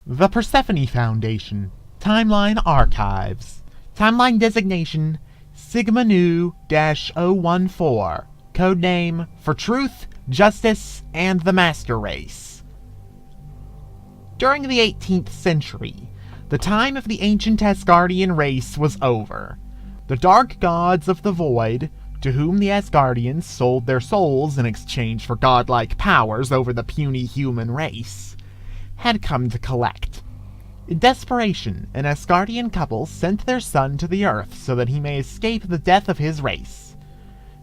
The Persephone Foundation. Timeline Archives. Timeline designation Sigma Nu-014. Codename for Truth, Justice, and the Master Race. During the 18th century, the time of the ancient Asgardian race was over. The dark gods of the void, to whom the Asgardians sold their souls in exchange for godlike powers over the puny human race, had come to collect. In desperation, an Asgardian couple sent their son to the Earth so that he may escape the death of his race.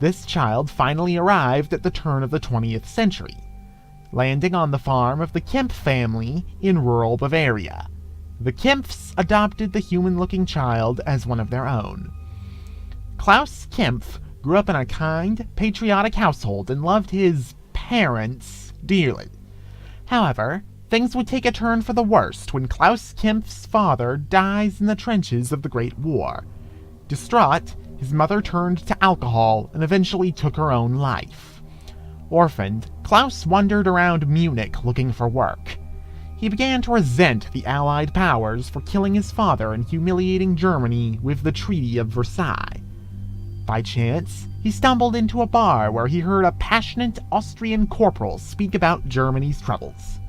This child finally arrived at the turn of the 20th century, landing on the farm of the Kempf family in rural Bavaria. The Kempfs adopted the human-looking child as one of their own. Klaus Kempf grew up in a kind, patriotic household and loved his parents dearly. However, things would take a turn for the worst when Klaus Kempf's father dies in the trenches of the Great War. Distraught, his mother turned to alcohol and eventually took her own life. Orphaned, Klaus wandered around Munich looking for work. He began to resent the Allied powers for killing his father and humiliating Germany with the Treaty of Versailles. By chance, he stumbled into a bar where he heard a passionate Austrian corporal speak about Germany's troubles.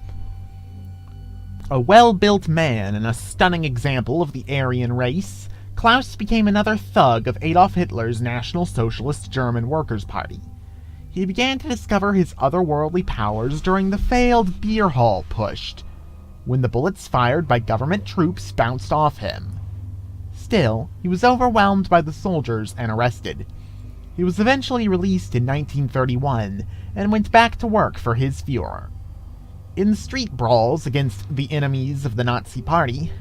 A well-built man and a stunning example of the Aryan race, Klaus became another thug of Adolf Hitler's National Socialist German Workers' Party. He began to discover his otherworldly powers during the failed beer hall push, when the bullets fired by government troops bounced off him. Still, he was overwhelmed by the soldiers and arrested. He was eventually released in 1931 and went back to work for his Führer. In the street brawls against the enemies of the Nazi Party,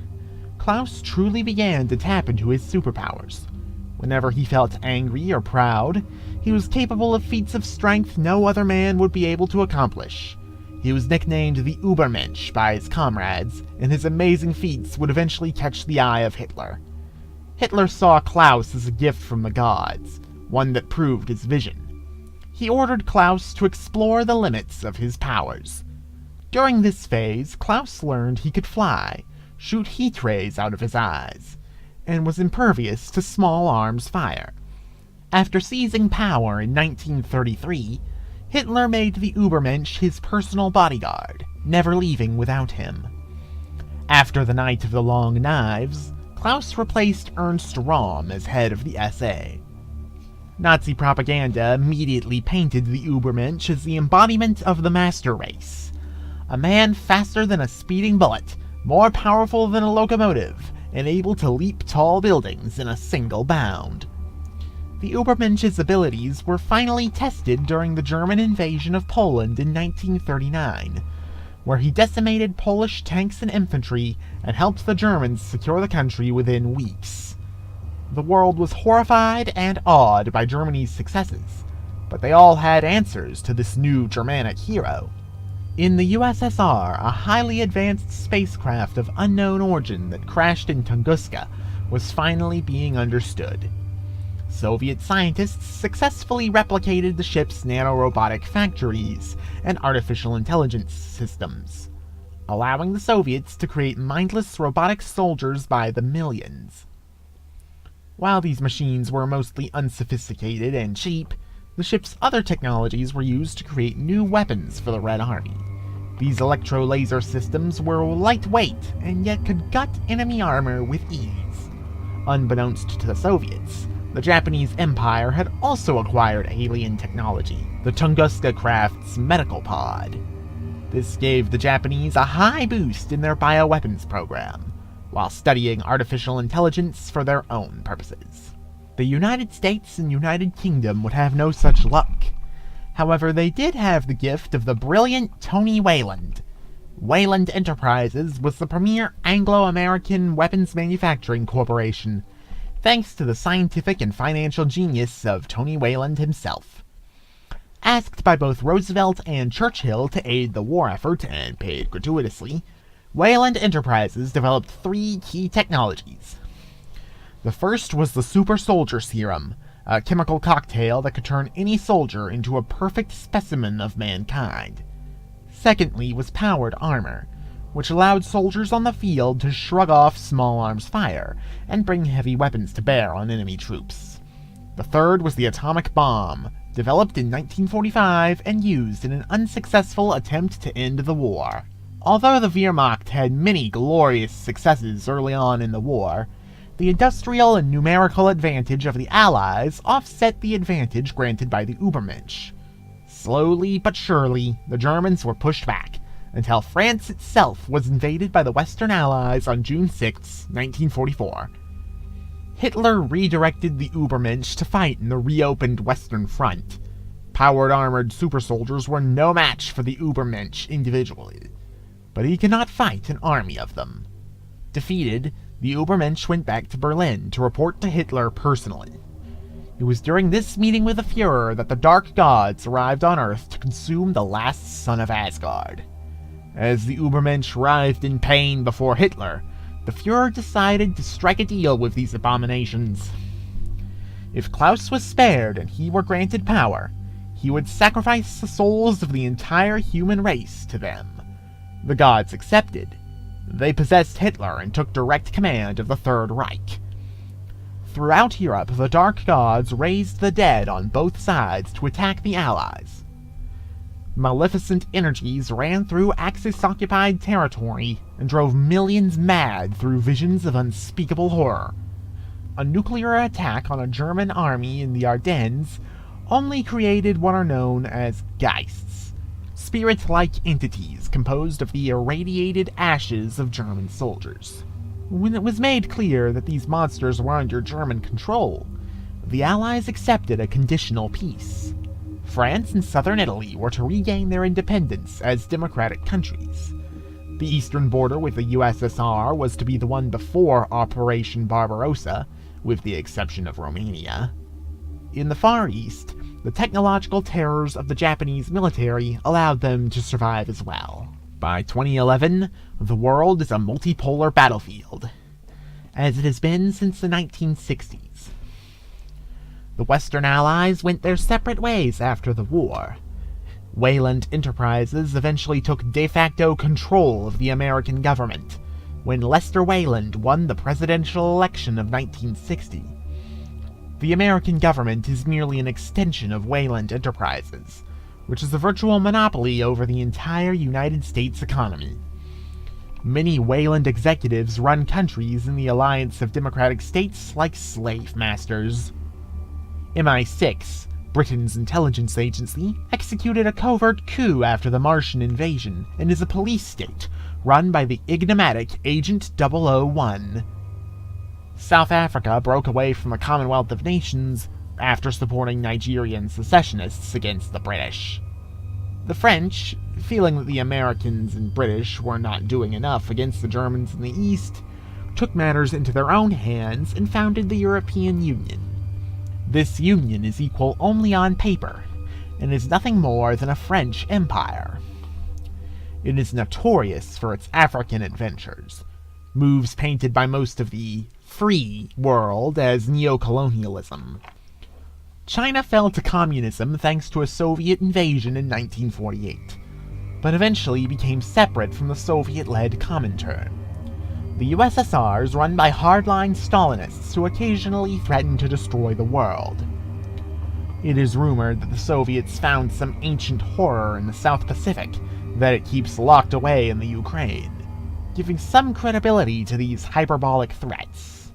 Klaus truly began to tap into his superpowers. Whenever he felt angry or proud, he was capable of feats of strength no other man would be able to accomplish. He was nicknamed the Übermensch by his comrades, and his amazing feats would eventually catch the eye of Hitler. Hitler saw Klaus as a gift from the gods, one that proved his vision. He ordered Klaus to explore the limits of his powers. During this phase, Klaus learned he could fly, shoot heat rays out of his eyes, and was impervious to small arms fire. After seizing power in 1933, Hitler made the Übermensch his personal bodyguard, never leaving without him. After the Night of the Long Knives, Klaus replaced Ernst Röhm as head of the SA. Nazi propaganda immediately painted the Übermensch as the embodiment of the master race. A man faster than a speeding bullet, more powerful than a locomotive, and able to leap tall buildings in a single bound. The Übermensch's abilities were finally tested during the German invasion of Poland in 1939, where he decimated Polish tanks and infantry and helped the Germans secure the country within weeks. The world was horrified and awed by Germany's successes, but they all had answers to this new Germanic hero. In the USSR, a highly advanced spacecraft of unknown origin that crashed in Tunguska was finally being understood. Soviet scientists successfully replicated the ship's nanorobotic factories and artificial intelligence systems, allowing the Soviets to create mindless robotic soldiers by the millions. While these machines were mostly unsophisticated and cheap, the ship's other technologies were used to create new weapons for the Red Army. These electro-laser systems were lightweight and yet could gut enemy armor with ease. Unbeknownst to the Soviets, the Japanese Empire had also acquired alien technology, the Tunguska craft's medical pod. This gave the Japanese a high boost in their bioweapons program, while studying artificial intelligence for their own purposes. The United States and United Kingdom would have no such luck. However, they did have the gift of the brilliant Tony Wayland. Wayland Enterprises was the premier Anglo-American weapons manufacturing corporation, thanks to the scientific and financial genius of Tony Wayland himself. Asked by both Roosevelt and Churchill to aid the war effort, and paid gratuitously, Wayland Enterprises developed 3 key technologies. The first was the Super Soldier Serum, a chemical cocktail that could turn any soldier into a perfect specimen of mankind. Secondly was powered armor, which allowed soldiers on the field to shrug off small arms fire and bring heavy weapons to bear on enemy troops. The third was the atomic bomb, developed in 1945 and used in an unsuccessful attempt to end the war. Although the Wehrmacht had many glorious successes early on in the war, the industrial and numerical advantage of the Allies offset the advantage granted by the Übermensch. Slowly but surely, the Germans were pushed back, until France itself was invaded by the Western Allies on June 6, 1944. Hitler redirected the Übermensch to fight in the reopened Western Front. Powered armored super soldiers were no match for the Übermensch individually, but he could not fight an army of them. Defeated, the Übermensch went back to Berlin to report to Hitler personally. It was during this meeting with the Fuhrer that the Dark Gods arrived on Earth to consume the last son of Asgard. As the Übermensch writhed in pain before Hitler, the Fuhrer decided to strike a deal with these abominations. If Klaus was spared and he were granted power, he would sacrifice the souls of the entire human race to them. The gods accepted. They possessed Hitler and took direct command of the Third Reich. Throughout Europe, the Dark Gods raised the dead on both sides to attack the Allies. Maleficent energies ran through Axis-occupied territory and drove millions mad through visions of unspeakable horror. A nuclear attack on a German army in the Ardennes only created what are known as Geists, spirit-like entities composed of the irradiated ashes of German soldiers. When it was made clear that these monsters were under German control, the Allies accepted a conditional peace. France and southern Italy were to regain their independence as democratic countries. The eastern border with the USSR was to be the one before Operation Barbarossa, with the exception of Romania. In the Far East, the technological terrors of the Japanese military allowed them to survive as well. By 2011, the world is a multipolar battlefield, as it has been since the 1960s. The Western Allies went their separate ways after the war. Weyland Enterprises eventually took de facto control of the American government when Lester Weyland won the presidential election of 1960. The American government is merely an extension of Weyland Enterprises, which is a virtual monopoly over the entire United States economy. Many Weyland executives run countries in the alliance of democratic states like slave masters. MI6, Britain's intelligence agency, executed a covert coup after the Martian invasion and is a police state run by the enigmatic Agent 001. South Africa broke away from the Commonwealth of Nations after supporting Nigerian secessionists against the British. The French, feeling that the Americans and British were not doing enough against the Germans in the East, took matters into their own hands and founded the European Union. This union is equal only on paper, and is nothing more than a French empire. It is notorious for its African adventures, moves painted by most of the free world as neocolonialism. China fell to communism thanks to a Soviet invasion in 1948, but eventually became separate from the Soviet-led Comintern. The USSR is run by hardline Stalinists who occasionally threaten to destroy the world. It is rumored that the Soviets found some ancient horror in the South Pacific that it keeps locked away in the Ukraine, giving some credibility to these hyperbolic threats.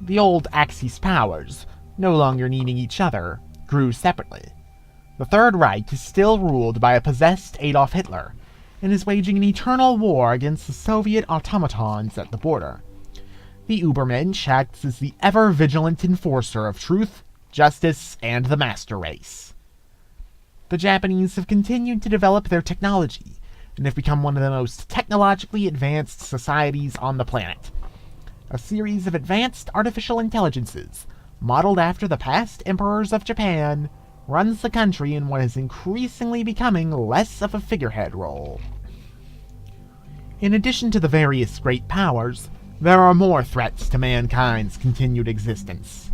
The old Axis powers, no longer needing each other, grew separately. The Third Reich is still ruled by a possessed Adolf Hitler, and is waging an eternal war against the Soviet automatons at the border. The Übermensch acts as the ever-vigilant enforcer of truth, justice, and the master race. The Japanese have continued to develop their technology, and have become one of the most technologically advanced societies on the planet. A series of advanced artificial intelligences, modeled after the past emperors of Japan, runs the country in what is increasingly becoming less of a figurehead role. In addition to the various great powers, there are more threats to mankind's continued existence.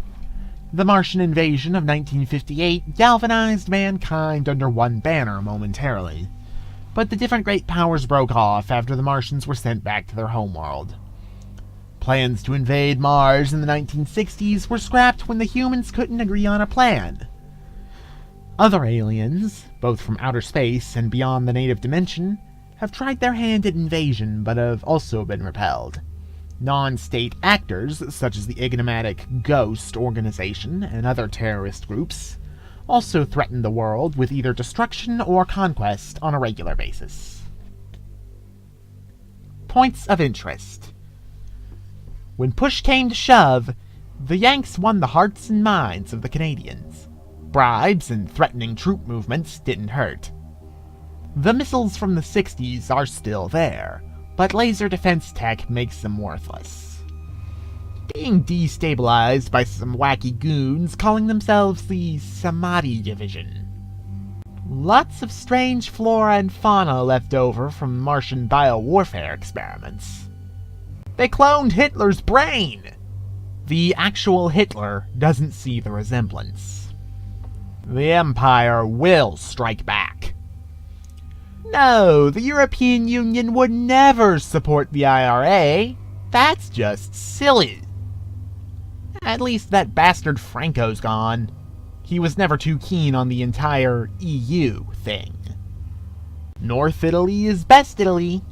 The Martian invasion of 1958 galvanized mankind under one banner momentarily, but the different great powers broke off after the Martians were sent back to their homeworld. Plans to invade Mars in the 1960s were scrapped when the humans couldn't agree on a plan. Other aliens, both from outer space and beyond the native dimension, have tried their hand at invasion but have also been repelled. Non-state actors, such as the enigmatic Ghost organization and other terrorist groups, also threaten the world with either destruction or conquest on a regular basis. Points of interest. When push came to shove, the Yanks won the hearts and minds of the Canadians. Bribes and threatening troop movements didn't hurt. The missiles from the 60s are still there, but laser defense tech makes them worthless. Being destabilized by some wacky goons calling themselves the Samadhi Division. Lots of strange flora and fauna left over from Martian biowarfare experiments. They cloned Hitler's brain! The actual Hitler doesn't see the resemblance. The Empire will strike back. No, the European Union would never support the IRA. That's just silly. At least that bastard Franco's gone. He was never too keen on the entire EU thing. North Italy is best Italy.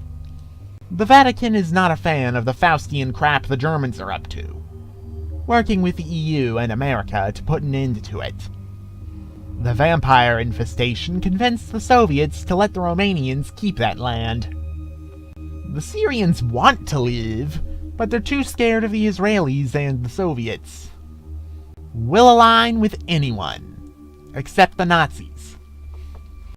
The Vatican is not a fan of the Faustian crap the Germans are up to, working with the EU and America to put an end to it. The vampire infestation convinced the Soviets to let the Romanians keep that land. The Syrians want to live, but they're too scared of the Israelis and the Soviets. Will align with anyone, except the Nazis.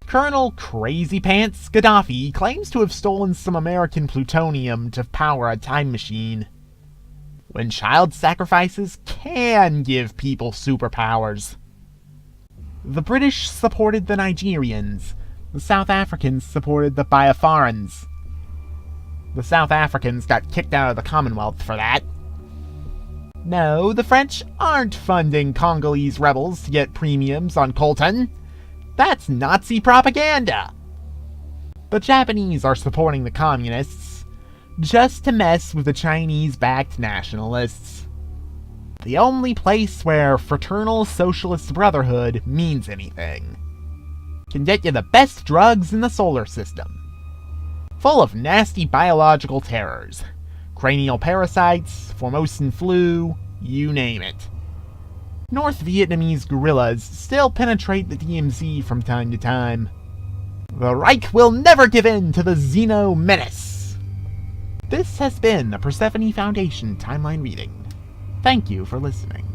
Colonel Crazy Pants Gaddafi claims to have stolen some American plutonium to power a time machine. When child sacrifices can give people superpowers. The British supported the Nigerians. The South Africans supported the Biafrans. The South Africans got kicked out of the Commonwealth for that. No, the French aren't funding Congolese rebels to get premiums on coltan. That's Nazi propaganda! The Japanese are supporting the communists, just to mess with the Chinese-backed nationalists. The only place where fraternal socialist brotherhood means anything. Can get you the best drugs in the solar system. Full of nasty biological terrors. Cranial parasites, Formosan flu, you name it. North Vietnamese guerrillas still penetrate the DMZ from time to time. The Reich will never give in to the Xeno menace! This has been a Persephone Foundation Timeline Reading. Thank you for listening.